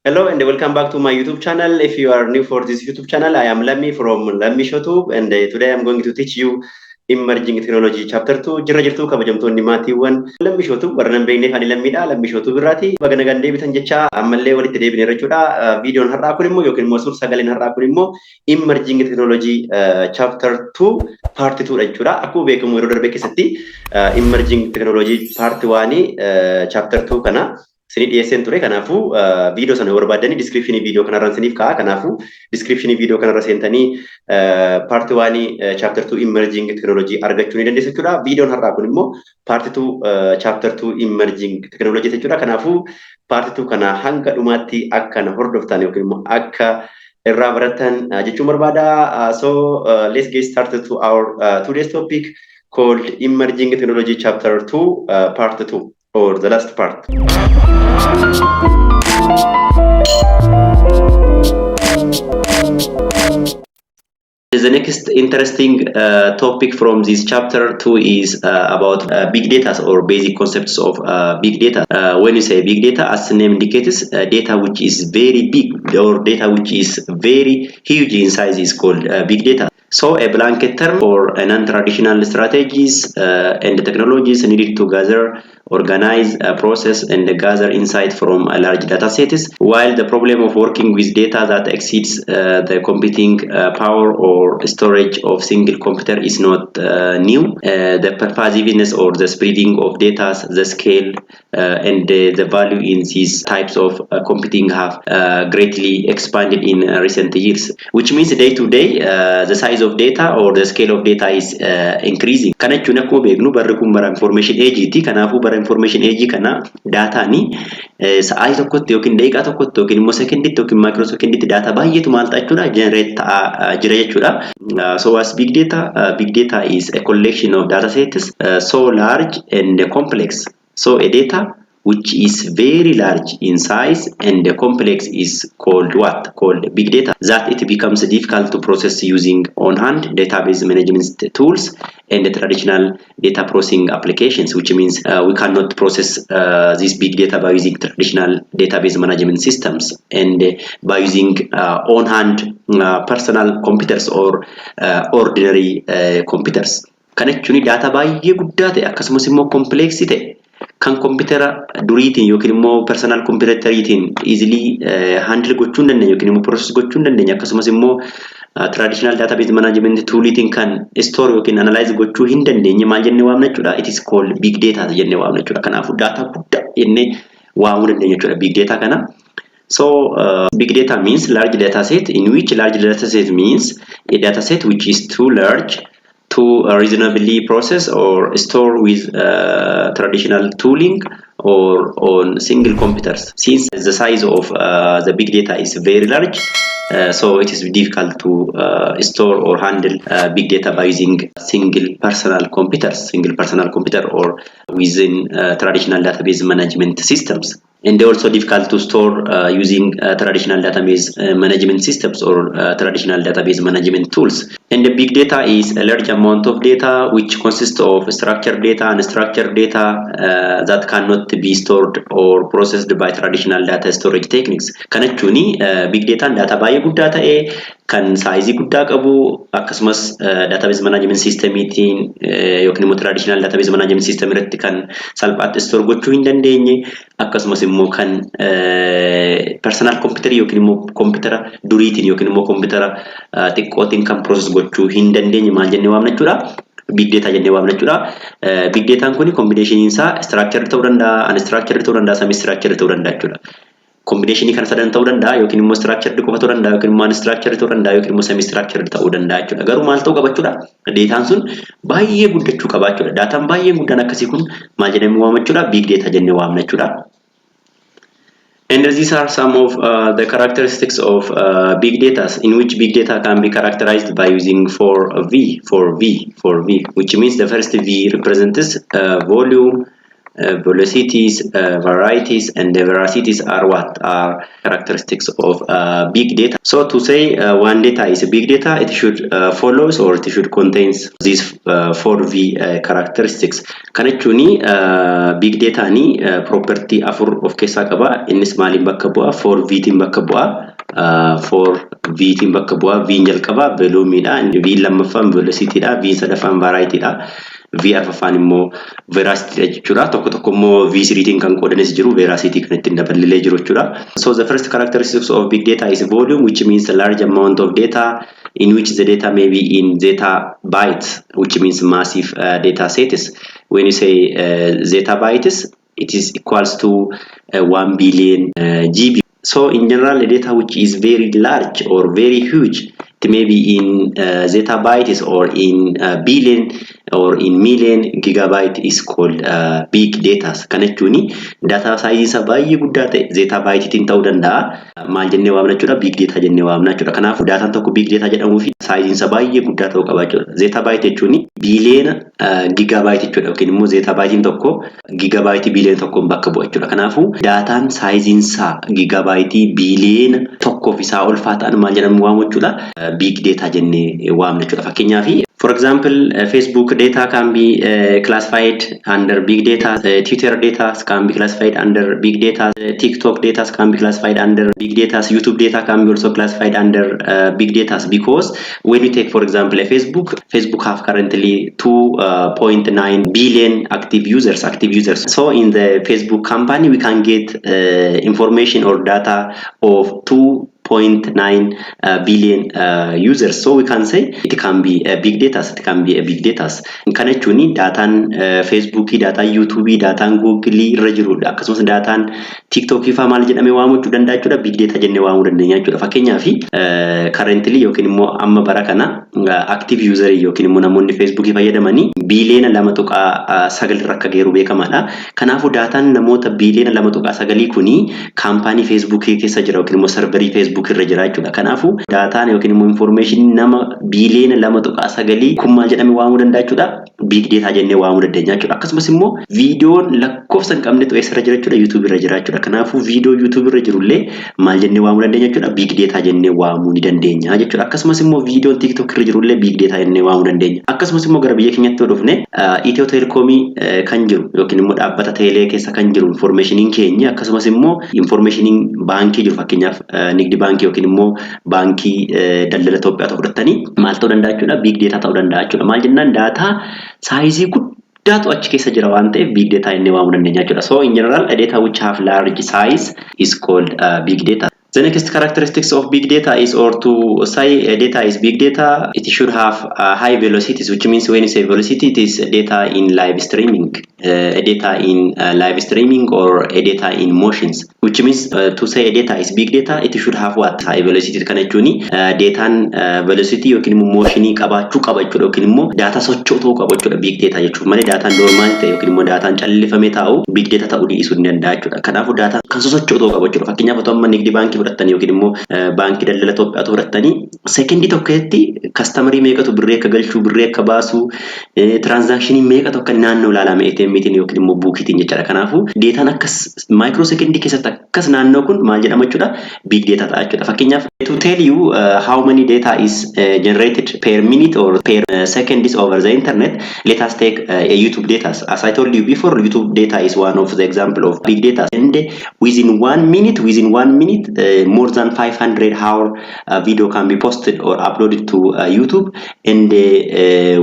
Hello and welcome back to my YouTube channel. If you are new for this YouTube channel, I am Lami from Lamishow and today I'm going to teach you Emerging Technology Chapter 2. Jirra jirtu kabajamtoonni maatiiwwan Lamishow warran beekne kan lammidha. Lamishow birraati bagana gandee bitan jecha ammallee walitti deebine jechuudha. Viidiyoon har'aa kun immoo yookiin immoo sagaleen har'aa kun immoo Emerging Technology Chapter 2 Part 2 dha jechuudha. Akkuma beekamu yeroo darbe keessatti Emerging Technology Part 1 Chapter 2 kana sini dhiyeesseen ture. Kanaafuu viidiyoo sana barbaadanii description viidiyoo kanarraan siniif ka'a. Kanaafuu description viidiyoo kanarra seentanii part 1 chapter 2 emerging technology argachuu ni dandeessu jechuudha. Viidiyoon har'aa kun immoo part 2 chapter 2 emerging technology jechuudha. Kanaafuu part 2 kana hanga dhumaatti akka na hordoftan yookiin immoo akka irraa baratan jechuun barbaada. So let's get started to our today's topic called emerging technology chapter 2 part 2 or the last part. The next interesting topic from this chapter 2 is about big data or basic concepts of big data. When you say big data, as the name indicates, data which is very big or data which is very huge in size is called big data. So a blanket term for non-traditional strategies and technologies needed to gather, organize, process, and gather insight from a large data sets. While the problem of working with data that exceeds the computing power or storage of single computer is not new, the pervasiveness or the spreading of data, the scale, and the value in these types of computing have greatly expanded in recent years. Which means day to day, the size of data or the scale of data is increasing. Kana jechuun akkuma beeknu barri kun bara information age ti. Kanaafuu bara information age kana data ni sa'aatii tokkotti yookiin daqiiqaa tokkotti yookiin immoo sekondiitti yookiin microsecondiitti data baay'eetu maal ta'a jechuudha generate ta'aa jira jechuudha. So as big data is a collection of data sets so large and complex. So a data which is very large in size and complex is called what? Called big data. That it becomes difficult to process using on-hand database management tools and the traditional data processing applications, which means we cannot process this big data by using traditional database management systems and by using on-hand personal computers or ordinary computers. Kana jechuun data baay'ee guddaa ta'e akkasumas immoo complex ta'e kan computer duriitiin yookiin immoo personal computeriitiin easily handle gochuu hin dandeenye yookiin immoo process gochuu hin dandeenye akkasumas immoo traditional database management tooliitiin kan store yookiin analyze gochuu hin dandeenye maal jennee waamna jechuudha. It is called big data jennee waamna jechuudha. Kanaafuu data guddaa jennee waamuu dandeenya jechuudha big data kana. So big data means large data set, in which large data set means a data set which is too large to reasonably process or store with traditional tooling or on single computers. Since the size of the big data is very large, so it is difficult to store or handle big data by using single personal computer or within traditional database management systems. And also difficult to store using traditional database management systems or traditional database management tools. And the big data is a large amount of data which consists of structured data and unstructured data that cannot be stored or processed by traditional data storage techniques. Kana jechuun big data data baay'ee guddaa ta'e kan saayizii guddaa qabu akkasumas database management systemiitiin yookiin immoo traditional database management system irratti kan salphaatti store gochuu hin dandeenye akkasumas immoo kan personal computer yookiin immoo computer duriitiin yookiin immoo computer xiqqootiin kan process gochuu hin dandeenye maal jennee waamna jechuudha. Big data jennee waamna jechuudha. Big data kun combination isaa structured ta'uu danda'a, unstructured ta'uu danda'a, semi structured ta'uu danda'a jechuudha. Combination kan sadan ta'uu danda'a yookiin immoo structured qofa ta'uu danda'a yookiin immoo unstructured ta'uu danda'a yookiin immoo semi structured ta'uu danda'a jechuudha. Garuu maal ta'uu qaba jechuudha? Dataan sun baay'ee guddachuu qaba jechuudha. Dataan baay'ee guddaan akkasii kun maal jennee waamna jechuudha? Big data jennee waamna jechuudha. And these are some of the characteristics of big data, in which big data can be characterized by using for V, which means the first V represents volume, velocities, varieties, and the veracities are what are characteristics of big data. So to say one data is a big data, it should follows or it should contains these 4V characteristics. Kana jechuun big data ni property afur of keessa qaba. Innis maaliin bakka bu'a? 4V tiin bakka bu'a. 4V tiin bakka bu'a. V jalqaba volume dha, V lammaffaan velocity dha, V sadaffaan variety dha. V Afaan immoo veracity jechuudha. Tokko tokko immoo V3 tiin kan qoodanis jiru, veracity kan ittiin daballee jiru jechuudha. So the first characteristics of big data is volume, which means a large amount of data in which the data may be in zeta bytes, which means massive data sets. When you say zeta bytes, it is equals to 1 billion GB. So in general, the data which is very large or very huge, it may be in zettabytes or in billion or in million gigabyte is called big data. Kana jechuun data size isa baay'ee guddaa ta'e zettabyte tiin ta'uu danda'a. Maal jennee waamna jechuudha? Big data jennee waamna jechuudha. Kanaafuu daataan tokko big data jedhamuu fi size isa baay'ee guddaa ta'uu qaba jechuudha. Zettabyte jechuun billion gigabyte jechuudha, yookiin immoo zettabyte tokko gigabyte billion tokkoon bakka bu'a jechuudha. Kanaafuu daataan size isaa gigabyte billion tokkoof isaa ol ta'an maal jedhamu waamu jechuudha? Big data jennee waamna jechuudha. Fakkeenyaaf for example, Facebook data can be classified under big data, Twitter data can be classified under big data, TikTok data can be classified under big data, YouTube data can be also classified under big data, because when you take for example a Facebook have currently 2.9 billion active users. So in the Facebook company we can get information or data of 2.9 billion users. So we can say it can be a big data. It can be a big data. Kana jechuun daataan Facebook, daataan YouTube, daataan Google irra jirudha. Akkasumas daataan TikTok fa maal jedhamee waamuu danda'a jechuudha. Big data jennee waamuu dandeenya jechuudha. Fakkeenyaaf currently yookiin immoo amma bara kana active user yookiin immoo namoonni Facebook fayyadamanii biliyoona 2.9 irra akka geeru beekamaadha. Kanaafuu daataan namoota biliyoona 2.9 kuni kaampaanii Facebook keessa jira yookiin immoo serverii Facebook irra jira jechuudha. Kanaafuu daataan yookiin immoo information nama biliyoona 2.9 kun maal jedhamee waamuu danda'a jechuudha? Big data jennee waamuu dandeenya jechuudha. Akkasumas immoo viidiyoon lakkoofsa hin qabne ta'e irra jira jechuudha. YouTube irra jira jechuudha. Kanaafuu viidiyoo YouTube irra jirullee maal jennee waamuu dandeenya jechuudha? Big data jennee waamuu ni dandeenya jechuudha. Akkasumas immoo viidiyoon TikTok irra jirullee big data jennee waamuu dandeenya. Akkasumas immoo gara biyya keenyatti dhufne Itiyoo Telekoomii kan jiru yookiin immoo dhaabbata teelee keessa kan jiru informationiin keenya, akkasumas immoo informationiin baankii jiru, fakkeenyaaf nigdi baankii yookiin immoo baankii daldala Itoophiyaa fudhatanii maal ta'uu danda'a jechuudha? Big data ta'uu danda'a jechuudha. Maal jennaan? Data size guddaatu achi keessa jira waan ta'eef big data jennee waamuu dandeenya jechuudha. So in general, a data which have large size is called big data. The next characteristics of big data is, or to say a data is big data, it should have high velocities, which means when you say velocity, it is data in live streaming, a data in live streaming or a data in motions, which means to say a data is big data, it should have what? High velocity. Kana jechuun dataan velocity yookiin immoo motionii qabaachuu qaba jechuudha, yookiin immoo data socho'uu qaba jechuudha big data jechuudha. Malee dataan normal ta'e yookiin immoo dataan callifamee taa'u big data ta'uu dhiisuu ni danda'a jechuudha. Kanaafuu data kan socho'uu qaba jechuudha. Fakkeenyaaf otoo amma nigdi baankii fudhatanii yookiin immoo baankii daldala Itoophiyaa fudhatanii secondii tokkotti customerii meeqatu birrii akka galchuu, birrii akka baasu, transaction meeqatu akka naannoo ilaalame ATM miitiin yookiin immoo buukiitiin jechuudha. Kanaafuu dataan akkas microsecond keessatti akkas naannoo kun maal jedhama jechuudha? Big data ta'a jechuudha. Fakkeenyaaf to tell you how many data is generated per minute or per second is over the internet, let us take YouTube data. As I told you before, YouTube data is one of the example of big data, and within 1 minute more than 500 hour video can be posted or uploaded to YouTube, and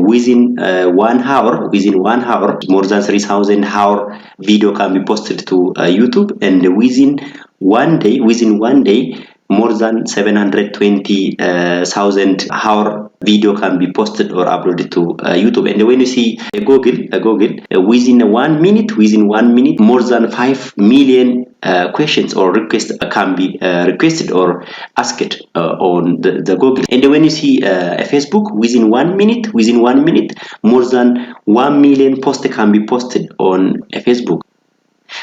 within 1 hour more than 3,000 hour video can be posted to YouTube, and within one day more than 720,000 hour video can be posted or uploaded to YouTube. And when you see Google within 1 minute more than 5 million questions or requests can be requested or asked on the Google. And when you see Facebook within 1 minute more than 1 million posts can be posted on Facebook.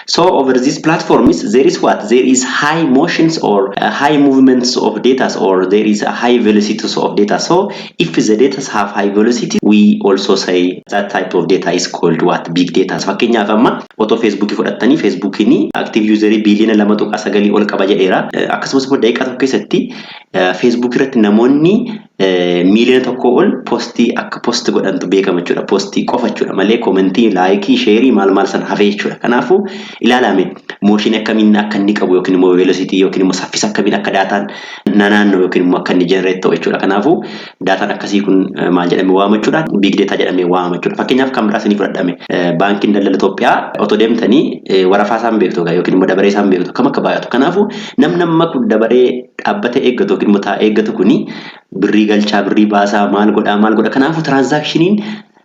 So over these platforms, there is what? There is high motions or high movements of data, or there is a high velocities of data. So if the data have high velocity, we also say that type of data is called what? Big data. Fakkeenyaaf amma otoo Facebook fudhattanii Facebookini active user biliyoona 2.9 ol qaba jedheera. Akkasumas immoo daqiiqaa tokko keessatti Facebook irratti namoonni miliyoona tokko ol postii akka post godhantu beekama jechuudha. Postii qofa jechuudha malee commentii, laayikii, sheerii maal san hafee jechuudha. Kanaafuu ilaalame motion akkamiin akka inni qabu yookiin immoo velocity yookiin immoo saffisa akkamiin akka daataan naannoo yookiin immoo akka inni generate ta'u jechuudha. Kanaafuu daataan akkasii kun maal jedhamee waamama jechuudha? Big data jedhamee waamama jechuudha. Fakkeenyaaf kan biraa isinii fudhadhame baankiin daldala Itoophiyaa otoo deemtanii warafaa isaan beektu yookiin immoo dabaree isaan beektu akkam akka baay'atu. Kanaafuu namni kun dabaree dhaabbata eeggatu yookiin immoo taa'ee eeggatu kuni birrii galchaa, birrii baasaa, maal godha. Kanaafuu transactioniin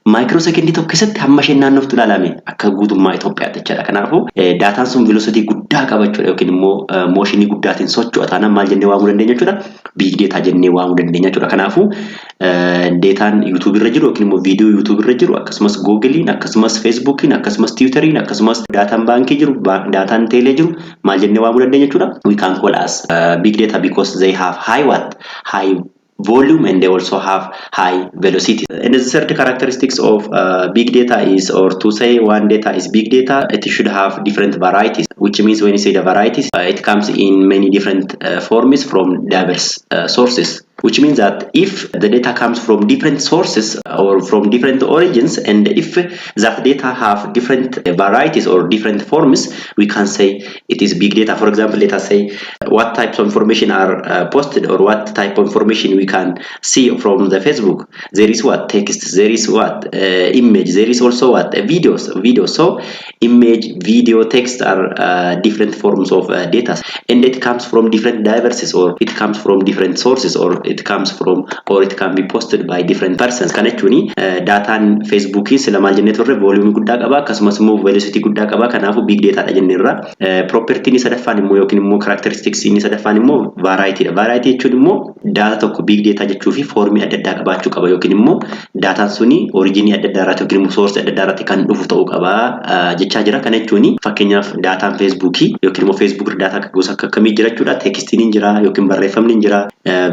microsecond tokko keessatti hamma isheen naannoftu ilaalame akka guutummaa Itoophiyaatti jechuudha. Kanaafuu daataan sun velocity guddaa qaba jechuudha yookiin immoo motionii guddaatiin socho'a. Taanaan maal jennee waamuu dandeenya jechuudha? Big data jennee waamuu dandeenya jechuudha. Kanaafuu daataan YouTube irra jiru yookiin immoo viidiyoo YouTube irra jiru akkasumas Googlein akkasumas Facebookin akkasumas Twitterin akkasumas daataan baankii jiru daataan teelee jiru maal jennee waamuu dandeenya jechuudha? We can call as big data because they have high volume and they also have high velocity. And the third characteristics of big data is, or to say one data is big data, it should have different varieties, which means when you say the varieties, it comes in many different forms from diverse sources. Which means that if the data comes from different sources or from different origins, and if that data have different varieties or different forms, we can say it is big data. For example, let us say what types of information are posted, or what type of information we can see from the Facebook. There is what? Text, there is what? Image, there is also what? Videos. So image, video, text are different forms of data, and it comes from different diversities, or it comes from different sources, or it comes from, or it can be posted by different persons. Kana jechuun daataan Facebook sila maal jennee turre volume guddaa qaba akkasumas immoo velocity guddaa qaba. Kanaafuu big data dha jenneerra. Property ni sadaffaan immoo yookiin immoo characteristics ni sadaffaan immoo variety dha. Variety jechuun immoo data tokko big data jechuu fi formii adda addaa qabaachuu qaba yookiin immoo daataan suni originii adda addaa irratti yookiin immoo source adda addaa irratti kan dhufu ta'uu qaba jechaa jira. Kana jechuun fakkeenyaaf daataan Facebook yookiin immoo Facebook data gosa akkamii jira jechuudha. Textiin ni jira yookiin barreeffamni ni jira,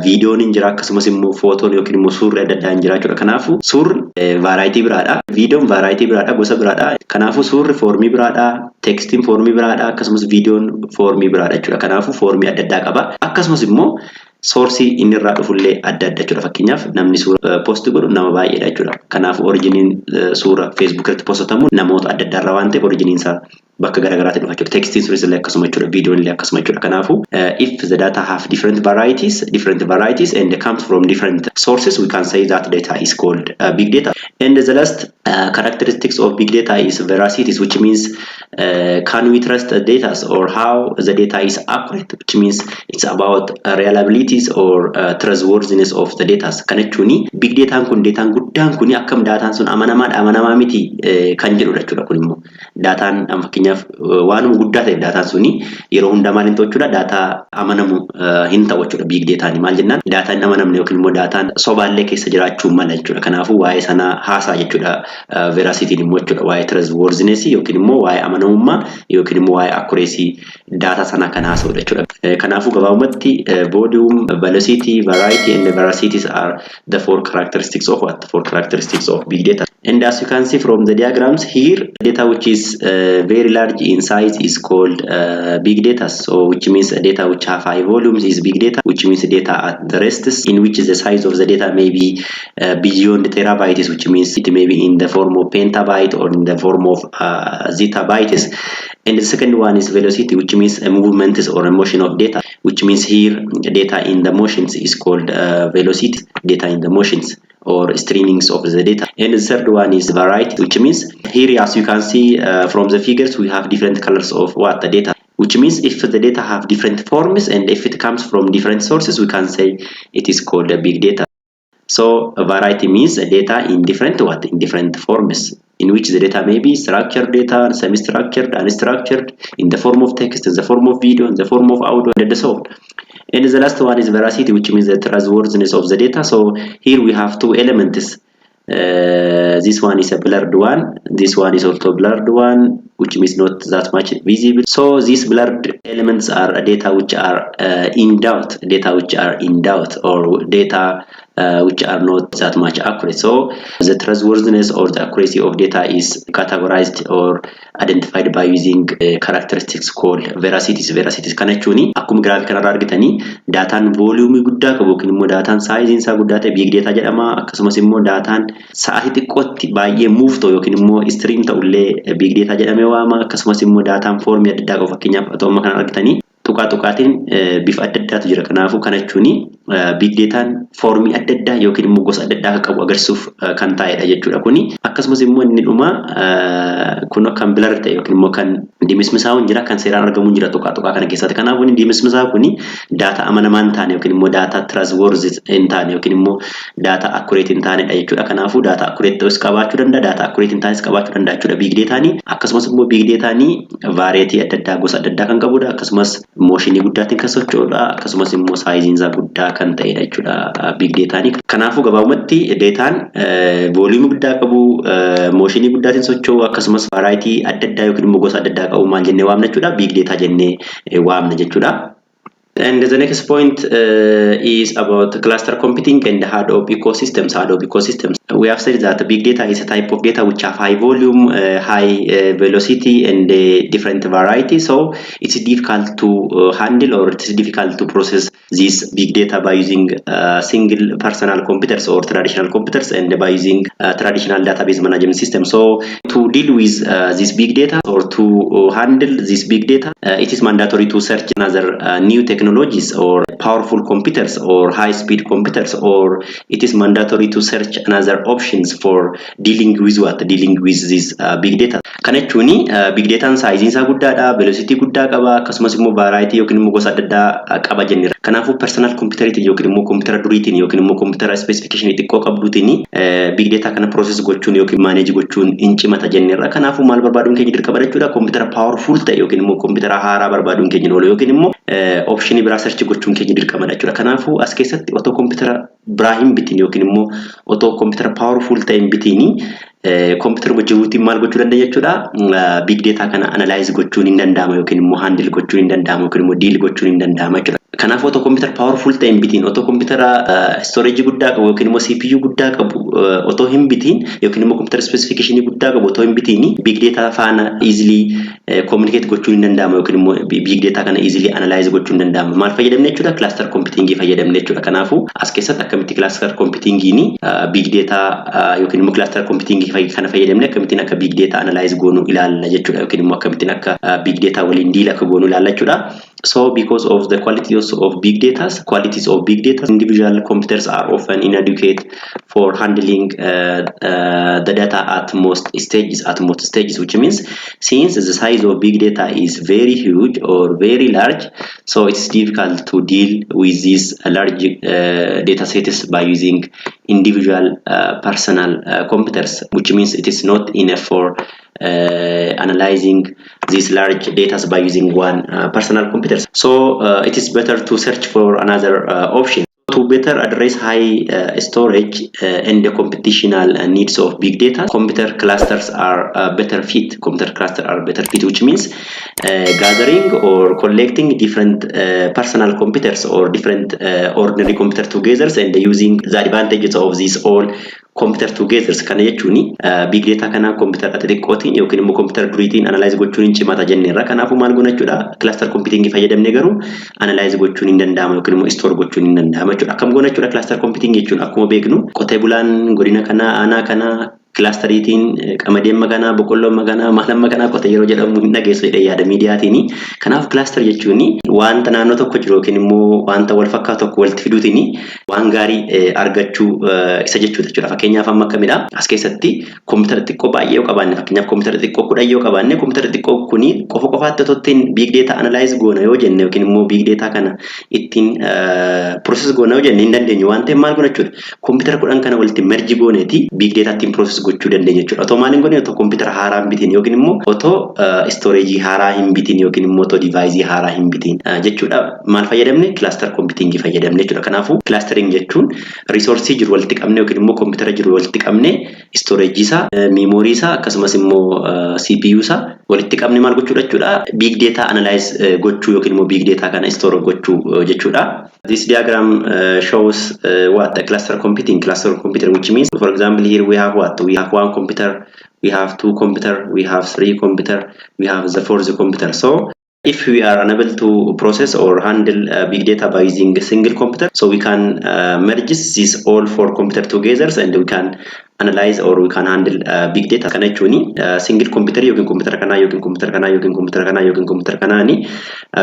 viidiyoon ni jira, akkasumas immoo footoon yookiin immoo suurri adda addaa ni jira jechuudha. Kanaafuu suurri variety biraadha, viidiyoon variety biraadha, gosa biraadha. Kanaafuu suurri formii biraadha, textiin formii biraadha, akkasumas viidiyoon formii biraadha jechuudha. Kanaafuu formii adda addaa qaba. Akkasumas immoo source inni irraa dhufullee adda adda jechuudha. Fakkeenyaaf namni suura post godhu nama baay'eedha jechuudha. Kanaafuu originiin suura Facebook irratti postatamu namoota adda addaa irraa waan ta'eef originiin isaa bakka garagaraatti dhufa jechuudha. Textiin sunis illee akkasuma jechuudha, viidiyoon illee akkasuma jechuudha. Kanaafuu if the data have different varieties and they comes from different sources, we can say that data is called big data. And the last characteristics of big data is veracity, which means can we trust the data, or how the data is accurate, which means it's about reliabilities or trustworthiness of the data. Kana jechuun big data kun dataan guddaan kun akkam daataan sun amanamaa miti kan jedhudha jechuudha. Kun immoo daataan fakkeenyaaf waanuma guddaa ta'e daataan suni yeroo hundaa maal hin ta'u jechuudha. Daataa amanamu hin ta'u jechuudha. Big data maal jennaan? Daataan amanamne yookiin immoo daataan sobaallee keessa jiraachuu mala jechuudha. Kanaafuu waa'ee sanaa haasaa jechuudha. Veracity immoo jechuudha waa'ee trustworthiness yookiin immoo waa'ee amanamummaa yookiin immoo waa'ee accuracy data sana kan haasa'udha jechuudha. Kanaafuu gabaabumatti volume, velocity, variety and veracities are the four characteristics of what? Four characteristics of big data. And as you can see from the diagrams here, data which is very large in size is called big data. So which means data which have high volumes is big data, which means data at the rests in which the size of the data may be beyond terabytes, which means it may be in the form of petabyte or in the form of zettabytes. And the second one is velocity, which means a movement or a motion of data, which means here data in the motions is called velocity, data in the motions or streamings of the data. And the third one is variety, which means here, as you can see from the figures, we have different colors of what? The data, which means if the data have different forms and if it comes from different sources, we can say it is called a big data. So a variety means a data in different what? In different forms, in which the data may be structured data, semi-structured, unstructured, in the form of text, in the form of video, in the form of audio, and so on. And the last one is veracity, which means the trustworthiness of the data. So here we have two elements. This one is a blurred one. This one is also blurred one. which means not that much visible. So these blurred elements are data which are in doubt, or data which are not that much accurate. So the trustworthiness or the accuracy of data is categorized or identified by using characteristics called veracities. Veracities kana jechuun akkuma graphic kana argitanii dataan volume guddaa qabu yookiin immoo dataan size isaa guddaa ta'e big data jedhama. Akkasumas immoo dataan sa'aatii xiqqootti baay'ee move ta'u yookiin immoo stream ta'ullee big data jedhamee waama. Akkasumas immoo dataan form adda addaa qabu. Fakkeenyaaf atoma kana argitanii tuqaatiin bifa adda addaatu jira. Kanaafuu kana jechuun big dataan formii adda addaa yookiin immoo gosa adda addaa qabu agarsiisuuf kan taa'edha jechuudha kuni. Akkasumas immoo inni dhuma kun kan blur ta'e yookiin immoo kan dimismisaa'uun jira, kan seeraan argamuun jira tuqaa kana keessatti. Kanaafuu inni dimismisaa'u kuni data amanamaa hin taane yookiin immoo data trustworthy hin taane yookiin immoo data accurate hin taanedha jechuudha. Kanaafuu data accurate ta'us qabaachuu danda'a, data accurate hin taanes qabaachuu danda'a jechuudha big dataanii. Akkasumas immoo big dataanii variety adda addaa gosa adda addaa kan qabudha. Akkasumas motion guddaatiin kan socho'udha. Akkasumas immoo size isaa guddaa kan ta'edha jechuudha big dataanii. Kanaafuu gabaabumatti dataan volume guddaa qabu, motion guddaatiin socho'u, akkasumas variety adda addaa yookiin immoo gosa adda addaa qabu maal jennee waamna jechuudha, big data jennee waamna jechuudha. And the next point is about cluster computing and Hadoop ecosystems. We have said that big data is a type of data which have high volume, high velocity, and different variety. So it's difficult to handle, or it's difficult to process this big data by using single personal computers or traditional computers, and by using traditional database management system. So to deal with this big data, or to handle this big data, it is mandatory to search another new technologies or powerful computers or high-speed computers, or it is mandatory to search another options for dealing with this big data. Kana jechuun big data size isaa guddaadha, velocity guddaa qaba, akkasumas immoo variety yookiin immoo gosa adda addaa qaba jennee. Kanaafuu personal computeritiin yookiin immoo computer duriitiin yookiin immoo computer specification xiqqoo qabduutiin big data kana process gochuun yookiin manage gochuun hin cimata jenneerra. Kanaafuu maal barbaaduun keenya dirqama jechuudha, computer powerful ta'e yookiin immoo computer haaraa barbaaduun keenya oolu, yookiin immoo option biraa search gochuun keenya dirqama jechuudha. Kanaafuu as keessatti otoo computer biraa hin bitiin yookiin immoo otoo computer powerful ta'e hin bitiin computer wajjiruutiin maal gochuu dandeenya jechuudha, big data kana analyze gochuun hin danda'ama yookiin immoo handle gochuun hin danda'ama yookiin immoo deal gochuun hin danda'ama jechuudha. Kanaafuu otoo computer powerful ta'e hin bitiin, otoo computer storage guddaa qabu yookiin immoo CPU guddaa qabu otoo hin bitiin, yookiin immoo computer specification guddaa qabu otoo hin bitiin big data faana easily communicate gochuun hin danda'ama yookiin immoo big data kana easily analyze gochuun hin danda'ama. Maal fayyadamne jechuudha, cluster computing fayyadamne jechuudha. Kanaafuu as keessatti akkamitti cluster computing big data yookiin immoo cluster computing kana fayyadamne akkamittiin akka big data analyze goonu ilaalla jechuudha, yookiin immoo akkamittiin akka big data waliin deal akka goonu ilaalla jechuudha. So because of the qualities of big data, individual computers are often inadequate for handling the data at most stages, which means since the size of big data is very huge or very large, so it's difficult to deal with these large data sets by using individual personal computers, which means it is not enough for analyzing these large data by using one personal computer. So it is better to search for another option. To better address high storage and the computational needs of big data, computer clusters are better fit, which means gathering or collecting different personal computers or different ordinary computers together and using the advantages of these all computer together. Kana jechuun big data kana computer xixiqqootiin yookiin immoo computer duriitiin analyze gochuun hin cimata jenneerra. Kanaafuu maal goona jechuudha, cluster computing fayyadamne garuu analyze gochuun hin danda'ama yookiin immoo store gochuun hin danda'ama jechuudha. Akkam goona jechuudha cluster computing jechuun akkuma beeknu qotee bulaan godina kana aanaa kana clusteriitiin qamadeen magana boqqolloon magana maalan magana qote yeroo jedhamu hin dhageessu jedhee yaada miidiyaatiin. Kanaaf cluster jechuun wanta naannoo tokko jiru yookiin immoo wanta wal fakkaatu tokko walitti fiduutiin waan gaarii argachuu isa jechuudha. Fakkeenyaaf amma akkamidha, as keessatti computer xiqqoo baay'ee yoo qabaanne, fakkeenyaaf computer xiqqoo 10 yoo qabaanne, computer xiqqoo kuni qofaatti otottiin big data analyze goona yoo jenne yookiin immoo big data kana ittiin process goona yoo jenne hin dandeenyu waan ta'eef maal goona jechuudha, computer 10 kana walitti merge gooneeti big data ittiin process gochuu dandeenya jechuudha. Otoo maaliin goone otoo computer haaraa hin bitiin yookiin immoo otoo storage haaraa hin bitiin yookiin immoo otoo device haaraa hin bitiin jechuudha. Maal fayyadamne, cluster computing fayyadamne jechuudha. Kanaafuu clustering clustering jechuun resource jiru walitti qabne yookiin immoo computer jiru walitti qabne storage isaa, memory isaa akkasumas immoo CPU isaa walitti qabne maal gochuudha jechuudha big data analyze gochuu yookiin immoo big data kana store gochuu jechuudha. This diagram shows what the cluster computing which means for example here we have what we have one computer, we have two computer, we have three computer, we have the fourth computer. So if we are unable to process or handle big data by using a single computer, so we can merge these all four computers together and we can analyze or we can handle big data. Kana jechuun single computer yookiin computer kana yookiin computer kana yookiin computer kana yookiin computer kana ni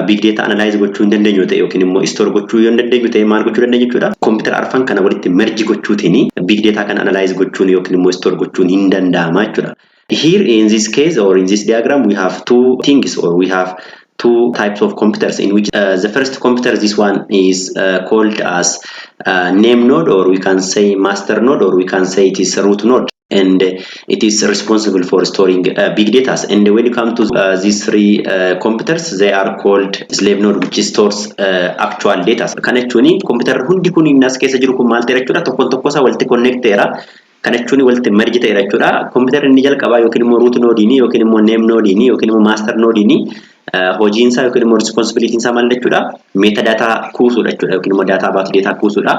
big data analyze gochuu hin dandeenyu ta'e yookiin immoo store gochuu hin dandeenyu ta'e maal gochuu dandeenyu jechuudha. Computer arfan kana walitti merge gochuutiin big data kana analyze gochuun yookiin immoo store gochuun hin danda'ama jechuudha. Here in this case or in this diagram we have two things or we have two types of computers in which the first computer, this one is called as name node, or we can say master node, or we can say it is root node, and it is responsible for storing big data. And when you come to these three computers, they are called slave node, which stores actual data. Kana jechuun computer hundi kun innas keessa jiru kun maal ta'e jechuudha tokkoon tokko isaa walitti connecteera. Kana jechuun walitti merge ta'eera jechuudha. Computer inni jalqabaa yookiin immoo root node ni yookiin immoo name node ni yookiin immoo master node ni hojiin isaa yookiin immoo responsibility isaa maal jechuudha metadata kuusuudha jechuudha yookiin immoo data about data kuusuudha.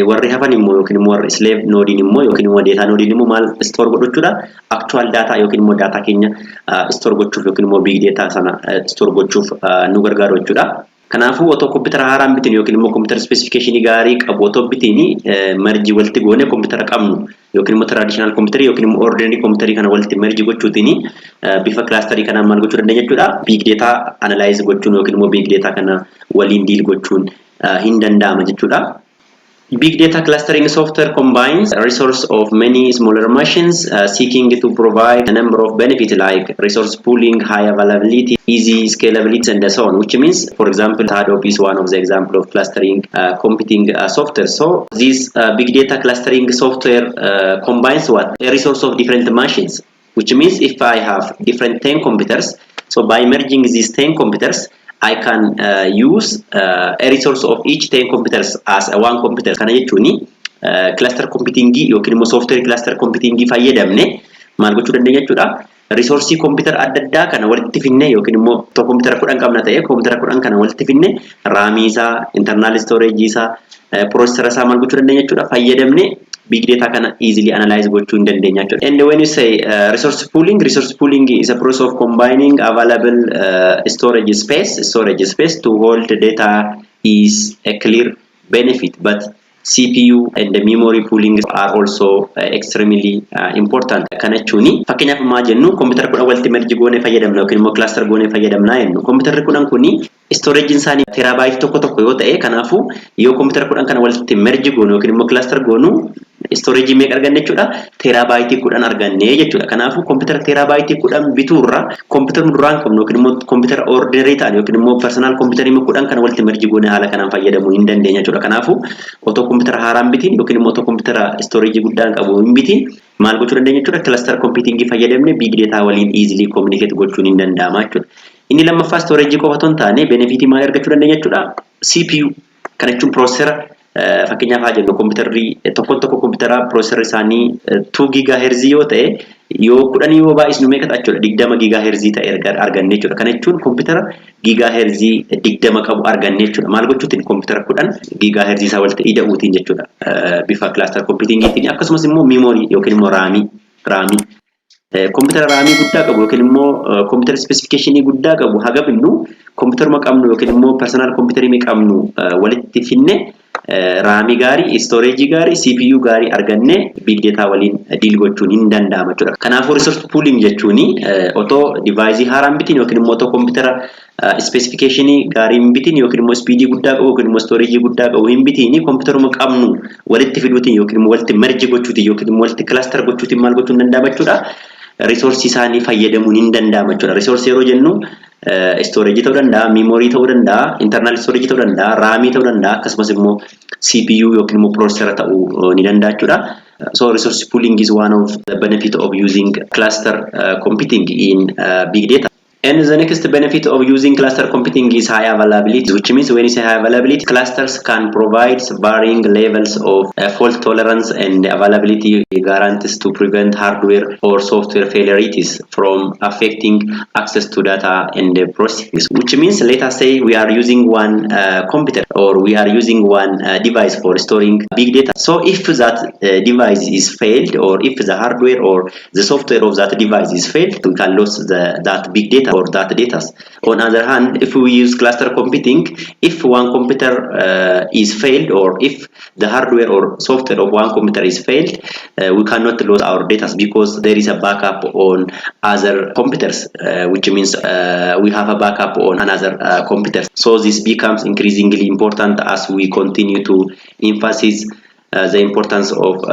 Warri hafan immoo yookiin immoo warri slave node immoo yookiin immoo data node immoo maal store godhuudha actual data yookiin immoo data keenya store gochuuf yookiin immoo big data sana store gochuuf nu gargaaru jechuudha. Kanaafuu otoo computer haaraan bitiin yookiin immoo computer specification gaarii qabu otoo bitiin merge walitti goone computer qabnu yookiin immoo traditional computer yookiin immoo ordinary computer kana walitti merge gochuutiin bifa cluster kana maal gochuu dandeenya jechuudha big data analyze gochuun yookiin immoo big data kana waliin deal gochuun hin danda'ama jechuudha. Big data clustering software combines a resource of many smaller machines seeking to provide a number of benefits like resource pooling, high availability, easy scalability, and so on. Which means, for example, Hadoop is one of the example of clustering computing software. So this big data clustering software combines what a resource of different machines. Which means if I have different 10 computers, so by merging these 10 computers, I can use a resource of each 10 computers as a one computer. Kana jechuun cluster computing yookiin immoo software cluster computing fayyadamne maal gochuu dandeenya jechuudha. Resource computer adda addaa kana walitti finne yookiin immoo tokko computer 10 qabna ta'e computer 10 kana walitti finne RAM isaa, internal storage isaa, processor isaa maal gochuu dandeenya jechuudha fayyadamne big data kana easily analyze gochuu hin dandeenya jechuudha. And when you say resource pooling is a process of combining available storage space to hold the data is a clear benefit, but CPU and the memory pooling are also extremely important. Kana jechuun fakkeenyaaf maa jennu computer kudha walitti merge goone fayyadamna yookiin immoo cluster goone fayyadamna jennu computer kudhan kuni storage isaanii terabyte tokko yoo ta'e kanaafu yoo computer kudhan kana walitti merge goone yookiin immoo cluster goonu storage meeqa arganne jechuudha terabyte kudhan arganne jechuudha. Kanaafu computer terabyte kudhan bituurra computer duraan qabnu yookiin immoo computer ordinary ta'an yookiin immoo personal computer kudhan kana walitti merge goone haala kanaan fayyadamuu hin dandeenya jechuudha. Kanaafu otoo computer haaraan bitiin yookiin immoo otoo computer storage guddaan qabu hin bitiin maal gochuu dandeenya jechuudha cluster computing fayyadamne big data waliin easily communicate gochuun hin danda'ama jechuudha. Inni lammaffaa storage qofa otoo hin taane benefit maal argachuu dandeenya jechuudha CPU kana jechuun processor fakkeenyaaf haa jennu computerri tokko computeraa processor isaanii 2 GHz yoo ta'e yoo 10 yoo baay'isnu meeqa ta'a jechuudha 20 GHz ta'e arganne jechuudha. Kana jechuun computer GHz 20 qabu arganne jechuudha. Maal gochuutiin computer 10 GHz isaa walitti ida'uutiin jechuudha bifa cluster computing'iitiin akkasumas immoo memory yookiin immoo RAM computer RAM guddaa qabu yookiin immoo computer specification guddaa qabu haga binnu computer ma qabnu yookiin immoo personal computer mi qabnu walitti finne RAM gaarii, storage gaarii, CPU gaarii arganne big data waliin deal gochuun hin danda'ama jechuudha. Kanaafuu resource pooling jechuun otoo device haaraan bitiin yookiin immoo otoo computer specification gaarii hin bitiin yookiin immoo speed guddaa qabu yookiin immoo storage guddaa qabu hin bitiin computeruma qabnu walitti fiduutiin yookiin immoo walitti merge gochuutiin yookiin immoo walitti cluster gochuutiin maal gochuun danda'ama jechuudha. Resource isaanii fayyadamuun hin danda'ama jechuudha. Resource yeroo jennu storage ta'uu danda'a, memory ta'uu danda'a, internal storage ta'uu danda'a, RAM ta'uu danda'a, akkasumas immoo CPU yookiin immoo processor ta'uu ni danda'a jechuudha. So resource pooling is one of the benefit of using cluster computing in big data. And the next benefit of using cluster computing is high availability, which means when you say high availability, clusters can provide varying levels of fault tolerance and availability guarantees to prevent hardware or software failures from affecting access to data and processing. Which means, let us say we are using one computer or we are using one device for storing big data. So if that device is failed, or if the hardware or the software of that device is failed, we can lose that big data or that data. On the other hand, if we use cluster computing, if one computer is failed, or if the hardware or software of one computer is failed, we cannot lose our data because there is a backup on other computers, which means we have a backup on another computer. So this becomes increasingly important as we continue to emphasize the importance of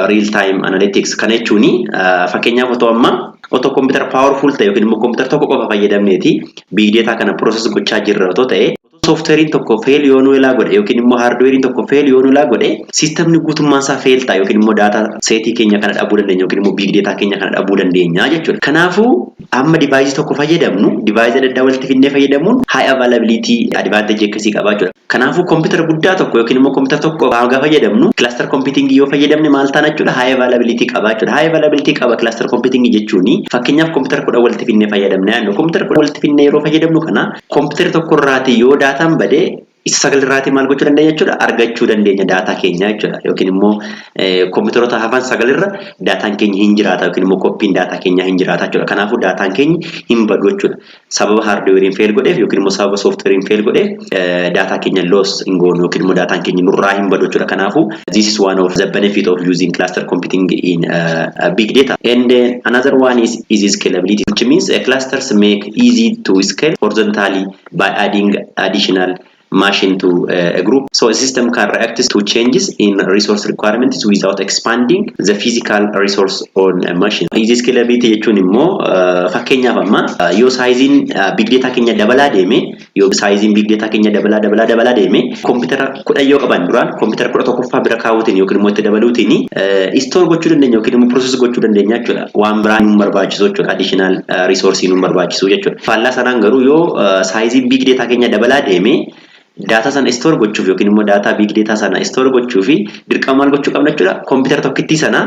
real-time analytics. Kana jechuun fakkeenyaaf otoo computer powerful ta'e yookiin immoo computer tokko qofa fayyadamneeti big data kana process gochaa jirra otoo ta'e, software tokko fail yoo nu ilaa godhe yookiin immoo hardware tokko fail yoo nu ilaa godhe, systemni guutummaan isaa fail ta'a yookiin immoo data setii keenya kana dhabuu dandeenya yookiin immoo big data keenya kana dhabuu dandeenya jechuudha. Kanaafuu amma device tokko fayyadamnu, device adda addaa walitti fidnee fayyadamuun high availability advantage akkasii qabaa jechuudha. Kanaafuu computer guddaa tokko yookiin immoo computer tokko hanga fayyadamnu cluster computing yoo fayyadamne maal taana jechuudha, high availability qabaa jechuudha. High availability qaba cluster computing jechuun fakkeenyaaf computer kudha walitti fidnee fayyadamna yaadnu, computer kudha walitti fidnee yeroo fayyadamnu kana computer tokko irraati yoo daataan badee isa sagal irraati maal gochuu dandeenya jechuudha, argachuu dandeenya data keenya jechuudha. Yookiin immoo computerota hafan sagal irra dataan keenya hin jiraata yookiin immoo copying data keenya hin jiraata jechuudha. Kanaafuu dataan keenya hin badu jechuudha. Sababa hardware fail godheef yookiin immoo sababa software fail godheef data keenya loss hin goonu yookiin immoo dataan keenya nurraa hin badu jechuudha. Kanaafuu this is one of the benefit of using cluster computing in big data. And another one is scalability, which means clusters make easy to scale horizontally by adding additional machine to a group. So a system can react to changes in resource requirements without expanding the physical resource on a machine. Easy scalability jechuun immoo fakkeenyaaf amma yoo sizein big data keenya dabalaa deeme, yoo sizein big data keenya dabalaa deeme, computer kudha yoo qaban duraan computer kudha tokkoffaa bira kaawwatiin yookiin immoo itti dabaluutiin store gochuu dandeenya yookiin immoo process gochuu dandeenya jechuudha. Waan biraan nu barbaachisu jechuudha, additional resource nu barbaachisu jechuudha. Faallaa sanaan garuu yoo sizein big data keenya dabalaa deeme, data sana store gochuuf yookiin immoo data big data sana store gochuuf dirqama maal gochuu qabna jechuudha, computer tokkitti sana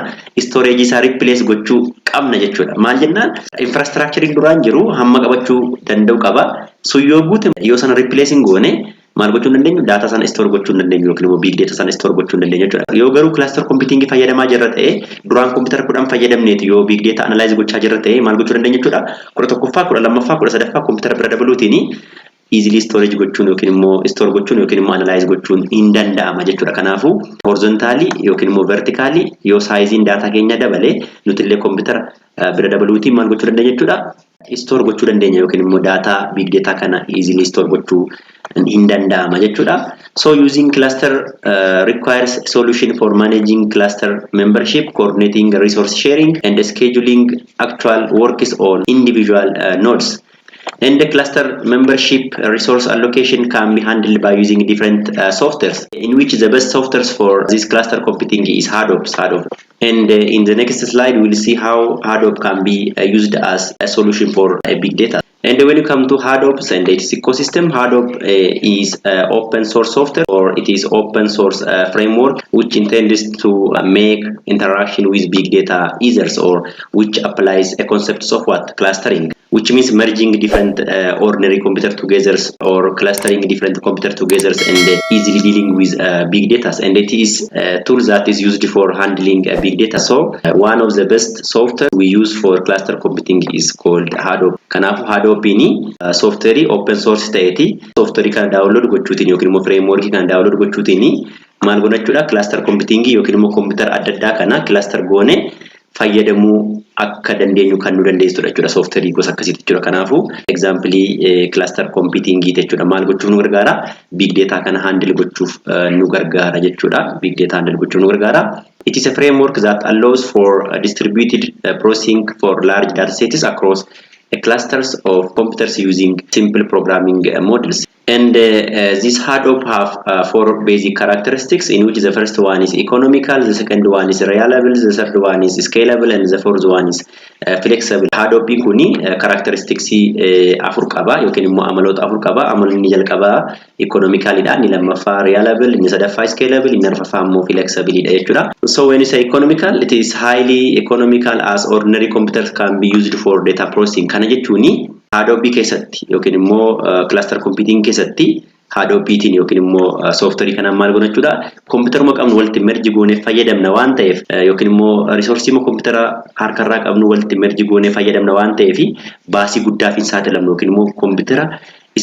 storage isaa replace gochuu qabna jechuudha. Maal jennaan, infrastructure duraan jiru hamma qabachuu danda'u qaba. So yoo guute yoo sana replacing goone maal gochuu dandeenyu, data sana store gochuu dandeenyu yookiin immoo big data sana store gochuu dandeenyu jechuudha. Yoo garuu cluster computing fayyadamaa jirra ta'e, duraan computer kudhan fayyadamneeti yoo big data analyze gochaa jirra ta'e maal gochuu dandeenyu jechuudha, kudha tokkoffaa, kudha lammaffaa, kudha sadaffaa computer bira dabaluutiin easily storage gochuun yookiin immoo store gochuun yookiin immoo analyze gochuun hin danda'ama jechuudha. Kanaafuu horizontally yookiin immoo vertically yoo sizein data keenya dabale nuti illee computer bira dabaluutiin maal gochuu dandeenya jechuudha, store gochuu dandeenya yookiin immoo data big data kana easily store gochuu hin danda'ama jechuudha. So using cluster requires a solution for managing cluster membership, coordinating resource sharing and scheduling actual works on individual nodes. And the cluster membership resource allocation can be handled by using different softwares, in which the best softwares for this cluster computing is Hadoop. And in the next slide, we'll see how Hadoop can be used as a solution for big data. And when you come to Hadoop and its ecosystem, Hadoop is open source software, or it is open source framework which intends to make interaction with big data easier, or which applies a concept of what? Clustering, which means merging different ordinary computer together or clustering different computer together and easily dealing with big data. And it is a tool that is used for handling big data. So one of the best software we use for cluster computing is called Hadoop. Kanaafuu Hadoop ini software open source ta'eeti. Software kana download gochuutiin yookiin immoo framework kana download gochuutiin maal goona jechuudha, cluster computing yookiin immoo computer adda addaa kana cluster goone fayyadamuu akka dandeenyu kan nu dandeessudha jechuudha. Software gosa akkasiitu jechuudha. Kanaafuu example cluster computing jechuudha maal gochuuf nu gargaara, big data kana handle gochuuf nu gargaara jechuudha. Big data handle gochuuf nu gargaara. It is a framework that allows for distributed processing for large data sets across clusters of computers using simple programming models. And this Hadoop have 4 basic characteristics, in which the first one is economical, the second one is reliable, the third one is scalable, and the fourth one is flexible. Hadoop kuni characteristics afur qaba yookiin immoo amaloota afur qaba. Amalni jalqabaa economically dha, inni lammaffaa reliable, inni sadaffaa scalable, inni arfaffaa immoo flexible dha jechuudha. So when you say economical, it is highly economical as ordinary computers can be used for data processing. Kana jechuuni Hadoop keessatti yookiin immoo cluster computing keessatti Hadoopiitiin yookiin immoo software kana maal gochuudha kompiitaruma qabnu walitti merge goonee fayyadamna waan ta'eef yookiin immoo resource kompiitara harkarraa qabnu walitti merge goonee fayyadamna waan ta'eef baasii guddaaf hin saaxilamnu yookiin immoo kompiitara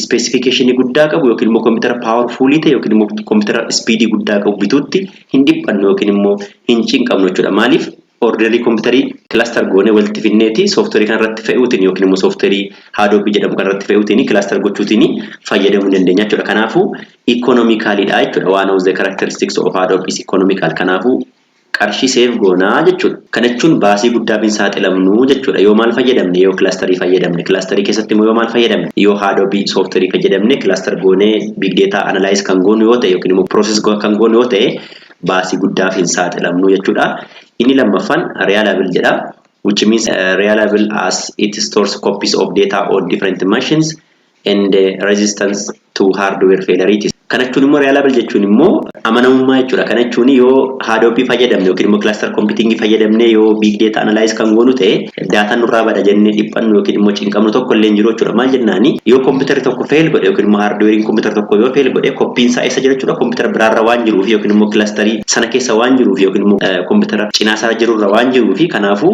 specification guddaa qabu yookiin immoo kompiitara powerful ta'e yookiin immoo kompiitara speed guddaa qabu bituutti hin dhiphannu yookiin immoo hin cinqabnu jechuudha. Maaliif ordinary computer cluster goone walti finneeti software kan irratti fe'uutiin yookiin immoo software Hadoop jedhamu kan irratti fe'uutiin cluster gochuutiin fayyadamuu dandeenya jechuudha. Kanaafuu economically dha jechuudha. One of the characteristics of Hadoop is economical. Kanaafuu qarshii save goonaa jechuudha. Kana jechuun baasii guddaa hin saaxilamnu jechuudha. Yoo maal fayyadamne yoo clusterii fayyadamne clusterii keessatti immoo yoo maal fayyadamne yoo Hadoop software fayyadamne cluster goone big data analyze kan goonu yoo ta'e yookiin immoo process kan goonu yoo ta'e baasii guddaa hin saaxilamnu jechuudha. Inni lammaffaan reliable jedha, which means reliable as it stores copies of data on different machines and resistance to hardware failures. Kana jechuun immoo reliable jechuun immoo amanamummaa jechuudha. Kana jechuun yoo Hadoop fayyadamne yookiin immoo cluster computing fayyadamne yoo big data analyze kan goonu ta'e data nurraa bada jennee dhiphannu yookiin immoo cinqamnu tokko illee hin jiru jechuudha. Maal jennaani yoo computer tokko fail godhe yookiin immoo hardware computer tokko yoo fail godhe copy'n isaa isa jira jechuudha. Computer biraarra waan jiruuf yookiin immoo clusterii sana keessa waan jiruuf yookiin immoo computer cinaa isaa jirurra waan jiruuf kanaafuu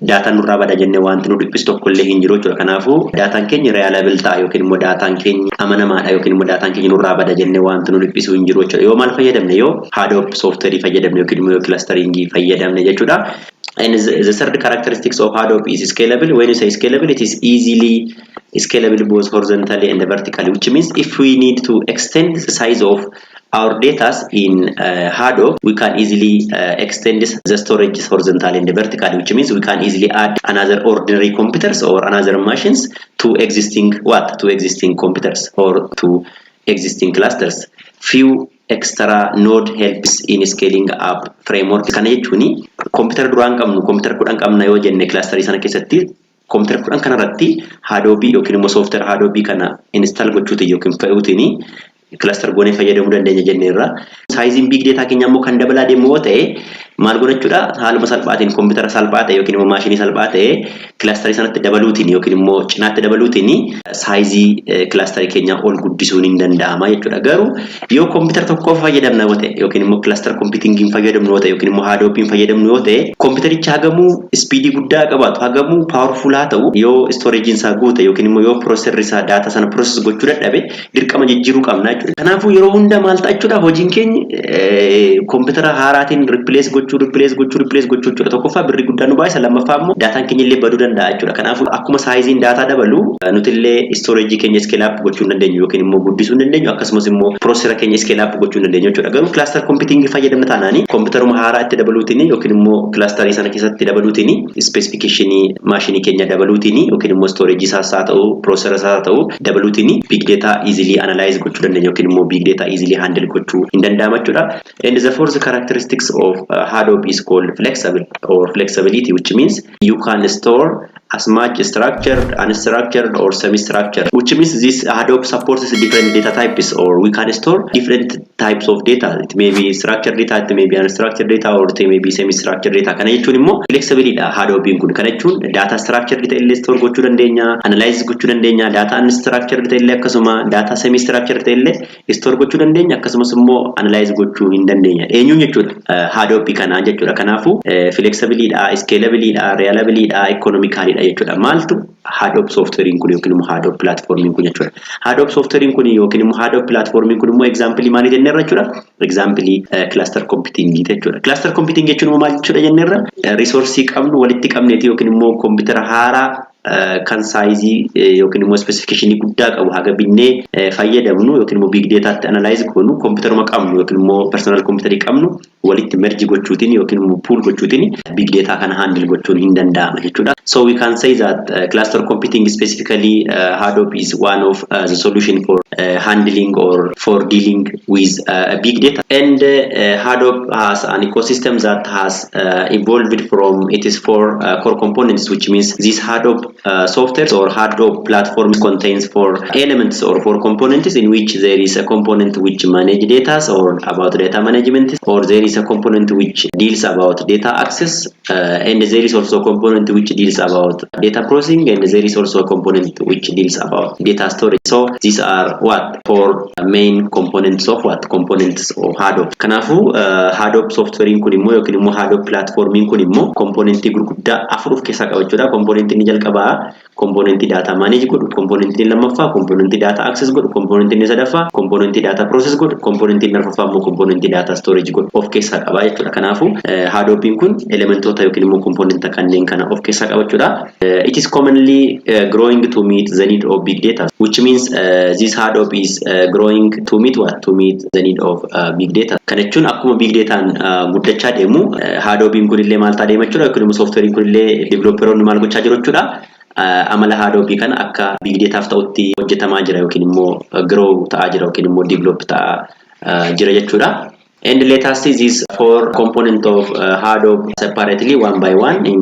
data nurraa bada jennee wanti nu dhiphisu tokko illee hin jiru jechuudha. Kanaafuu dataan keenya reliable ta'a yookiin immoo dataan keenya amanamaadha yookiin immoo dataan keenya nurraa bada jennee wanti nu dhiphisu hin jiru jechuudha. Yoo maal fayyadamne yoo Hadoop software fayyadamne yookiin immoo clustering fayyadamne jechuudha. And the third characteristics of Hadoop is scalable. When you say scalable, it is easily scalable both horizontally and vertically, which means if we need to extend the size of our data in Hadoop, we can easily extend the storage horizontally and vertically, which means we can easily add another ordinary computers or another machines to existing computers or to existing clusters. Few extra node helps in scaling up framework. Kana jechuuni computer duraan qabnu computer kudhan qabna yoo jenne clusterii sana keessatti computer kudhan kanarratti Hadoop yookiin immoo software Hadoop kana install gochuutiin yookiin fe'uutiin cluster goonee fayyadamuu dandeenya jenneerra. Size big data keenya immoo kan dabalaa deemu yoo ta'e maal gochuudha haaluma salphaatiin computer salphaa ta'e yookiin immoo maashinii salphaa ta'e clusterii sanatti dabaluutiin yookiin immoo cinaatti dabaluutiin size clusterii keenya ol guddisuun hin danda'ama jechuudha. Garuu yoo computer tokko fayyadamna yoo ta'e yookiin immoo cluster computing fayyadamnu yoo ta'e yookiin immoo Hadoop fayyadamnu yoo ta'e computericha hagamuu speed guddaa qabaatu hagamuu powerful haa ta'u yoo storage isaa guute yookiin immoo yoo processor isaa data sana process gochuu dadhabe dirqama jijjiiruu qabna jechuudha. Kanaafuu yeroo hunda maal ta'a jechuudha hojiin keenya computer haaraatiin replace gochuu jechuudha. Tokkoffaa birrii guddaa nu baay'isa, lammaffaa immoo daataan keenya illee baduu danda'a jechuudha. Kanaafuu akkuma saayiziin daataa dabalu nuti illee storage keenya scale up gochuu dandeenyu yookiin immoo guddisuu dandeenyu akkasumas immoo processor keenya scale up gochuu dandeenyu jechuudha. Garuu cluster computing fayyadamna taanaani computeruma haaraa itti dabaluutiin yookiin immoo clusterii sana keessatti dabaluutiin specification maashinii keenya dabaluutiin yookiin immoo storage isaas haa ta'u processor isaas haa ta'u dabaluutiin big data easily analyze gochuu dandeenya yookiin immoo big data easily handle gochuu hin danda'ama jechuudha. And the fourth characteristics of Hadoop is called flexible or flexibility, which means you can store as much structured, unstructured, or semi-structured, which means this Hadoop supports different data types, or we can store different types of data. It may be structured data, it may be unstructured data, or it may be semi-structured data. Kana jechuun immoo flexibility dha Hadoop kun. Kana jechuun data structured data illee store gochuu dandeenya, analyze gochuu dandeenya, data unstructured data illee akkasuma data semi-structured data illee store gochuu dandeenya, akkasumas immoo analyze gochuu hin dandeenya. Eenyuun jechuudha Hadoop kana jechuudha. Kanaafuu flexibility dha, scalability dha, reliability dha, economically dha jechuudha. Maaltu Hadoop software kun yookiin immoo Hadoop platform kun jechuudha. Hadoop software kun yookiin immoo Hadoop platform kun immoo example maali jenneerra jechuudha. Example cluster computing jechuudha. Cluster computing jechuun immoo maal jechuudha jenneerra resource qabnu walitti qabneeti yookiin immoo computer haaraa kan size yookiin immoo specification guddaa qabu haga binnee fayyadamnu yookiin immoo big data analyze goonu computeruma qabnu yookiin immoo personal computer qabnu walitti merge gochuutiin yookiin immoo pool gochuutiin big data kana handle gochuun hin danda'ama jechuudha. So we can say that cluster computing specifically Hadoop is one of the solution for handling or for dealing with big data. And Hadoop has an ecosystem that has evolved from its four core components, which means this Hadoop software or Hadoop platform contains four elements or four components, in which there is a component which manage data or about data management, or there is a component which deals about data access, and there is also a component which deals about data processing, and there is also a component which deals about data storage. So these are what four main components of Hadoop. Kanaafuu Hadoop software kun immoo yookiin immoo Hadoop platform kun immoo component gurguddaa afur of keessaa qaba jechuudha. Component inni jalqabaa component data manage godhu, component inni lammaffaa component data access godhu, component inni sadaffaa component data process godhu, component inni arfaffaa immoo component data storage godhu of keessaa qaba jechuudha. Kanaafuu Hadoop kun elementoota yookiin immoo component kanneen kana of keessaa qaba jechuudha. It is commonly growing to meet the need of big data, which means this Hadoop is growing to meet what? To meet the need of big data. Kana jechuun akkuma big dataan guddachaa deemu Hadoop kun illee maal ta'aa deema jechuudha. Yookiin immoo software kun illee developeroonni maal gochaa jiru jechuudha. Amala Hadoop kana akka big dataaf ta'utti hojjetamaa jira yookiin immoo grow ta'aa jira yookiin immoo develop ta'aa jira jechuudha. And let us see these four components of Hadoop separately one by one in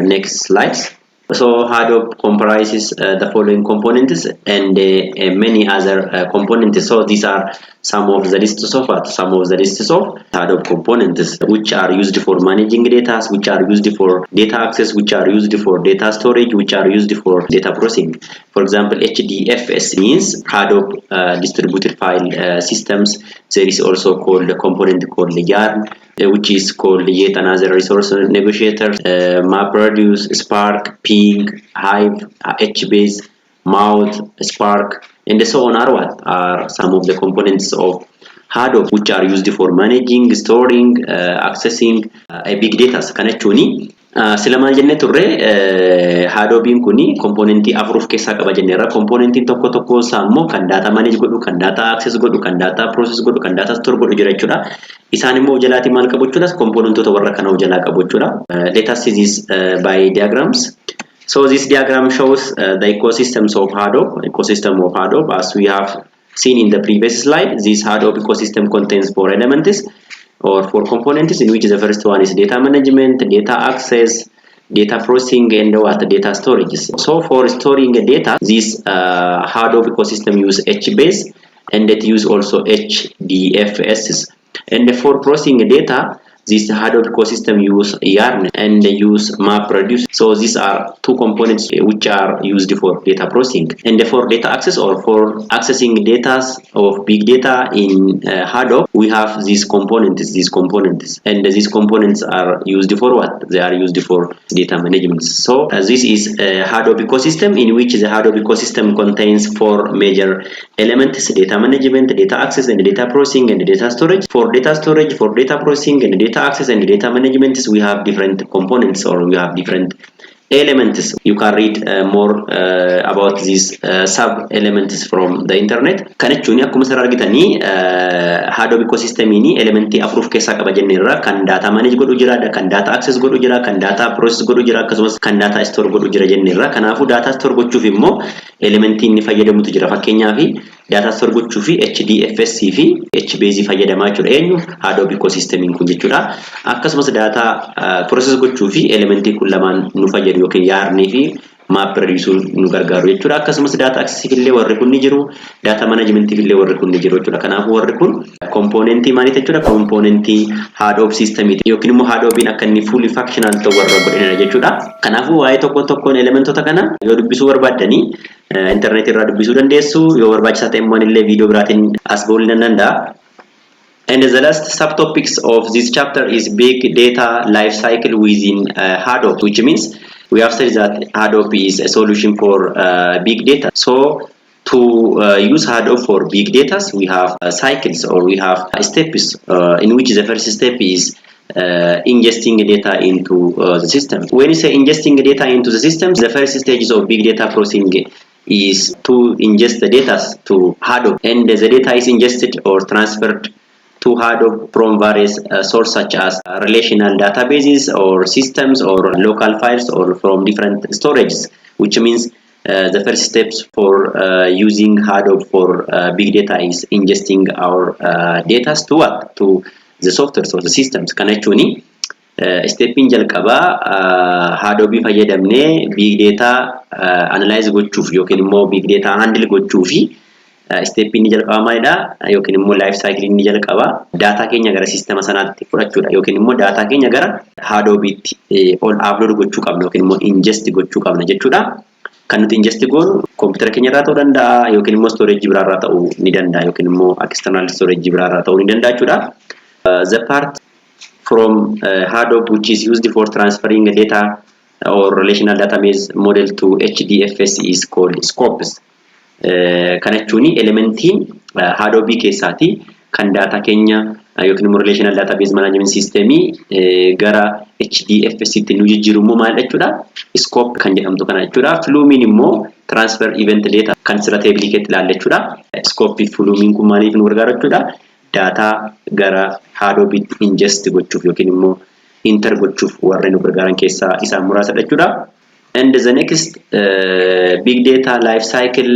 next slides. So Hadoop comprises the following components and many other components. So these are some of the lists of Hadoop components, which are used for managing data, which are used for data access, which are used for data storage, which are used for data processing. For example, HDFS means Hadoop distributed file systems. There is also called a component called Yarn, which is called yet another resource negotiator, MapReduce, Spark, Ping, Hive, HBase, Mouth, Spark, and so on are some of the components of Hadoop, which are used for managing, storing, accessing big data. Kana jechuun sila maal jenne turre Hadoop kuni component afur of keessaa qaba jenneerra. Component tokko tokko immoo kan data manage godhu, kan data access godhu, kan data process godhu, kan data store godhu jira jechuudha. Isaan immoo jalaati maal qabu jechuudha? Componentota warra kana jalaa qabu jechuudha. Let us see this by diagrams. So this diagram shows the ecosystem of Hadoop. As we have seen in the previous slide, this Hadoop ecosystem contains four elements or four components, in which the first one is data management, data access, data processing, and data storage. So for storing data, this Hadoop ecosystem use HBase, and it use also HDFS. And for processing data, this Hadoop ecosystem use Yarn and use MapReduce. So these are two components which are used for data processing. And for data access or for accessing data of big data in Hadoop, we have these components. And these components are used for what? They are used for data management. So this is a Hadoop ecosystem, in which the Hadoop ecosystem contains four major elements: data management, data access, and data processing, and data storage. For data storage, for data processing, and data access and data management, we have different components, or we have different elements. You can read more about these sub elements from the internet. Kana jechuun akkuma sirraa argitanii Hadoop ecosystem ni elementi afur of keessaa qaba jenneerra. Kan data manage godhu jira, kan data access godhu jira, kan data process godhu jira, akkasumas kan data store godhu jira jenneerra. Kanaafuu data store gochuuf immoo elementi inni fayyadamutu jira. Fakkeenyaaf data store gochuuf HDFS fi HBase fayyadamaa jechuudha. Eenyu Hadoop ecosystem kun jechuudha. Akkasumas data process gochuuf elementi kun lamaan nu fayyadu yookiin Yarn fi MapReduce nu gargaaru jechuudha. Akkasumas data access illee warri kun ni jiru, data management illee warri kun ni jiru jechuudha. Kanaafuu warri kun component maaliiti jechuudha? Component Hadoop system yookiin immoo Hadoop akka inni fully functional ta'u warra godhanidha jechuudha. Kanaafuu waa'ee tokko tokkoon elementota kana yoo dubbisuu barbaadanii internet irraa dubbisuu dandeessu. Yoo barbaachisaa ta'e immoo illee viidiyoo biraatiin as ba'uu ni danda'a. And the last subtopics of this chapter is big data lifecycle within Hadoop, which means we have said that Hadoop is a solution for big data. So to use Hadoop for big data, we have cycles, or we have steps, in which the first step is ingesting data into the system. When you say ingesting data into the system, the first stage of big data processing is to ingest the data to Hadoop, and the data is ingested or transferred to Hadoop from various sources such as relational databases or systems or local files or from different storages, which means the first steps for using Hadoop for big data is ingesting our data to what? To the software or the systems. Kanachuni stepin jalqaba Hadoop fayyadamne big data analyze gochuuf yookiin immoo big data handle gochuufi stepin jalqaba maalidha yookiin immoo life cycle inni jalqaba data keenya gara systema sanaatti fudhachuudha yookiin immoo data keenya gara Hadoopitti ol upload gochuu qabna yookiin immoo ingest gochuu qabna jechuudha. Kan nuti ingest goonu computer keenya irraa ta'uu danda'a yookiin immoo storage biraa irraa ta'uu ni danda'a yookiin immoo external storage biraa irraa ta'uu ni danda'a jechuudha. The part from Hadoop which is used for transferring data or relational database model to HDFS is called scopes. Kana jechuun elementiin Hadoop keessaati kan data keenya yookiin immoo relational database management system gara HDFS itti nu jijjiiru immoo maal jechuudha? Scope kan jedhamtu kana jechuudha. Flumin immoo transfer event data kan sirra table keetti ilaalle jechuudha. Scope flumin kun maaliif nu gargaara jechuudha? Data gara Hadoop ingest gochuuf yookiin immoo enter gochuuf warreen nu gargaaran keessaa isaan muraasadha jechuudha. And the next big data life cycle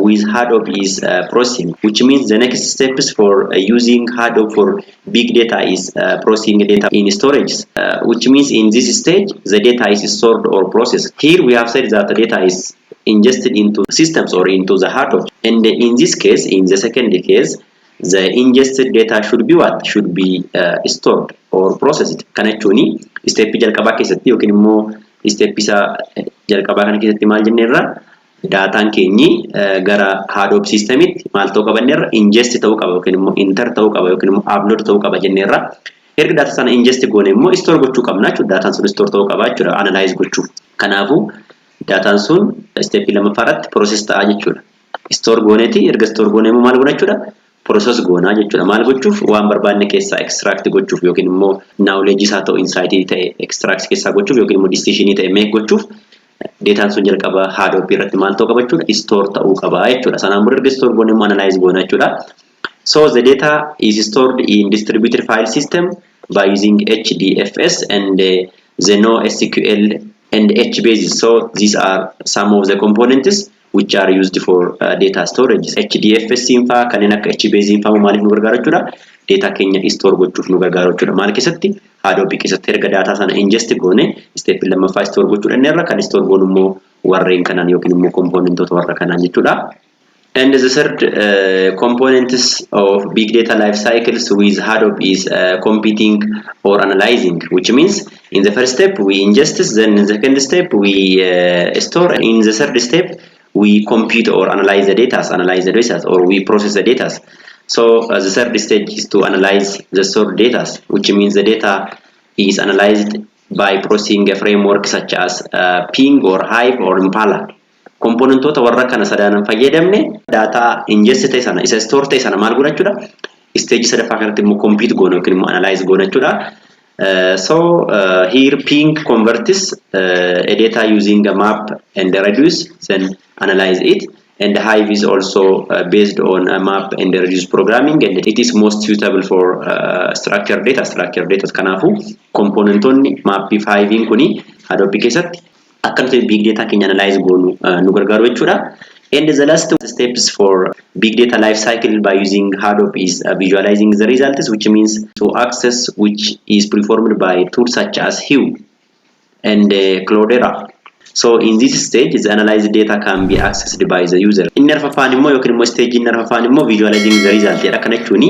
with Hadoop is processing, which means the next steps for using Hadoop for big data is processing data in storage, which means in this stage the data is stored or processed. Here we have said that the data is ingested into systems or into the Hadoop, and in this case, in the second case, the ingested data should be what? Should be stored or processed. Kana jechuun step jalqabaa keessatti yookiin immoo step isa jalqabaa kana keessatti maal jenneerra daataan keenyi gara Hadoop systemitti maal ta'uu qabanneerra ingest ta'uu qaba yookiin immoo enter ta'uu qaba yookiin immoo upload ta'uu qaba jenneerra. Erga data sana ingest goone immoo store gochuu qabna jechuudha. Daataan sun store ta'uu qaba jechuudha analyze gochuuf. Kanaafuu daataan sun step lammaffaarratti process ta'a jechuudha. Store gooneeti erga store goone immoo maal goona jechuudha? Process goona jechuudha. Maal gochuuf waan barbaanne keessaa extract gochuuf yookiin immoo knowledge isaa ta'u insight ta'e extract keessaa gochuuf yookiin immoo decision ta'e make gochuuf data sun jalqaba Hadoop irratti maal ta'uu qaba jechuudha? Store ta'uu qaba jechuudha. Sanaan booda erga store goone immoo analyze goona jechuudha. So the data is stored in distributed file system by using HDFS and the NoSQL and HBases. So these are some of the components which are used for data storage. HDFS infa kanneen akka HBase infa maaliif nu gargaara jechuudha? Data keenya store gochuuf nu gargaara jechuudha. Maal keessatti? Hadoop keessatti erga data sana ingest goone step lammaffaa store gochuudha inni irra kan store goonu immoo warreen kanaan yookiin immoo componentota warra kanaan jechuudha. And the third components of big data life cycles with Hadoop is computing or analyzing, which means in the first step we ingest, then in the second step we store, and in the third step we compute or analyze the data, or we process the data. So the third stage is to analyze the stored data, which means the data is analyzed by processing a framework such as Ping or Hive or Impala. Componentota warra kana sadaanan fayyadamne data ingest ta'e sana isa store ta'e sana maal goona jechuudha? Stage sadaffaa kanatti immoo compute goona yookiin immoo analyze goona jechuudha. So here Ping converts a data using a map and a reduce, then analyze it, and Hive is also based on a map and a reduce programming, and it is most suitable for structured data. Kanaafu componentonni map fi Hive kuni Hadoop keessatti akkanatti big data keenya analyze goonu nu gargaaru jechuudha. And the last steps for big data life cycle by using Hadoop is visualizing the results, which means to access which is performed by tools such as Hue and Cloudera. So in this stage, the analyzed data can be accessed by the user. In Afaan immoo yookiin immoo stage in Afaan immoo visualizing the result jedha. Kana jechuun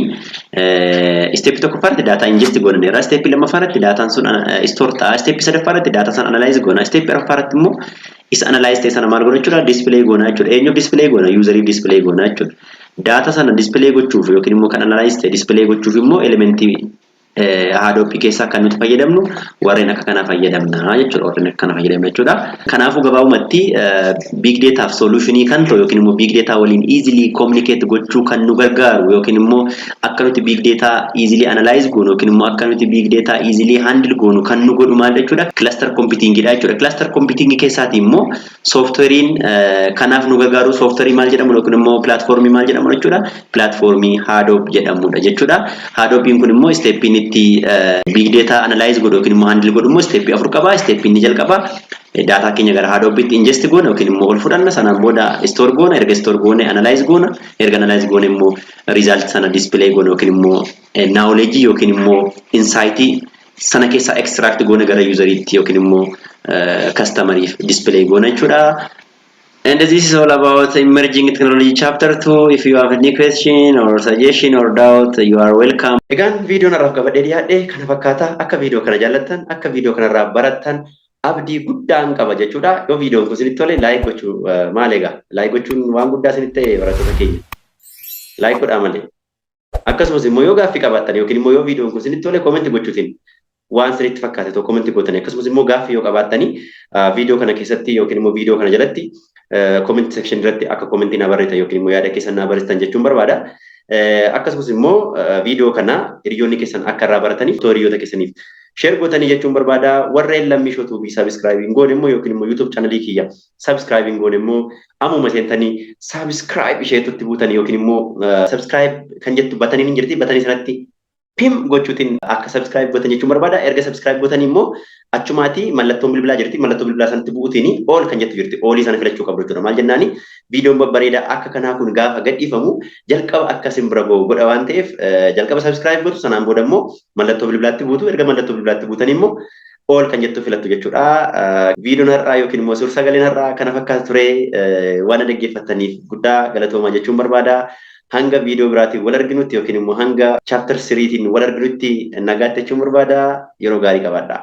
step tokkoffaatti data ingest gooneerra, step lammaffaatti data sun store ta'a, step sadaffaatti data san analyze goona, step arffaatti immoo is analyze ta'e sana maal goona jechuudha? Display goona jechuudha. Eenyu display goona? User display goona jechuudha. Data sana display gochuuf yookiin immoo kan analyze ta'e display gochuuf immoo elementii Hadoop keessa kan nuti fayyadamnu warreen akka kana fayyadamna jechuudha. Warreen akka kana fayyadamna jechuudha. Kanaafuu gabaabumatti big data solution kan ta'u yookiin immoo big data waliin easily communicate gochuu kan nu gargaaru yookiin immoo akka nuti big data easily analyze goonu yookiin immoo akka nuti big data easily handle goonu kan nu godhu maal jechuudha. Cluster computing dha jechuudha. Cluster computing keessaati immoo softwarein kanaaf nu gargaaru software maal jedhamu yookiin immoo platform maal jedhamu jechuudha. Platform Hadoop jedhamudha jechuudha. Hadoop kun immoo step itti big data analyze godhu yookiin immoo handle godhu immoo step 4 qaba. Step inni jalqaba data keenya gara Hadoop itti ingest goona yookiin immoo ol fudhanna sanaan booda store goona erga store goone analyze goona erga analyze goone immoo result sana display goona yookiin immoo knowledge yookiin immoo insight sana keessa extract goona gara user itti yookiin immoo customer display goona jechuudha. And this is all about emerging technology chapter 2. If you have any question or suggestion or doubt, you are welcome. Egaan video narraaf qabadhee dhiyaadhe kana fakkaata. Akka video kana jaallattan, akka video kanarraa barattan abdii guddaan qaba jechuudha. Yoo videoon kun isinitti tole like gochuu maal egaa? Like gochuun waan guddaa isinitti ta'e barattoota keenya. Like godhaa malee. Akkasumas immoo yoo gaaffii qabaattan yookiin immoo yoo videoon kun isinitti tole comment gochuutiin waan isinitti fakkaate tokko comment gootanii akkasumas immoo gaaffii yoo qabaattanii video kana keessatti yookiin immoo video kana jalatti comment section irratti akka commentii na barreessan yookiin immoo yaada keessan na barreessan jechuun barbaada. Akkasumas immoo video kana hiriyoonni keessan akka irraa barataniif hiriyoota keessaniif share gootanii jechuun barbaada. Warreen Lamishow tuubii subscribing goone immoo yookiin immoo YouTube channel kiyya subscribing goone immoo ammuma seentanii subscribe isheetutti buutanii yookiin immoo subscribe kan jettu batanii hin jirti batanii sanatti pim gochuutiin akka subscribe gootan jechuun barbaada. Erga subscribe gootan immoo achumaati mallattoon bilbilaa jirti. Mallattoo bilbilaa sanatti bu'uutiin all kan jettu jirti. All sana filachuu qabdu jechuudha. Maal jennaani viidiyoon babbareedaa akka kanaa kun gaafa gadhiifamu jalqaba akkasin bira ga'u godha waan ta'eef jalqaba subscribe gootu sanaan booda immoo mallattoo bilbilaatti buutu. Erga mallattoo bilbilaatti buutan immoo all kan jettu filattu jechuudha. Viidiyoon har'aa yookiin immoo suur sagaleen har'aa kana fakkaata ture waan dhaggeeffattaniif guddaa galatoomaa jechuun barbaada. Hanga video biraatiin wal arginutti yookiin immoo hanga chapter 3tiin wal arginutti nagaatti jechuun barbaada. Yeroo gaarii qabaadhaa.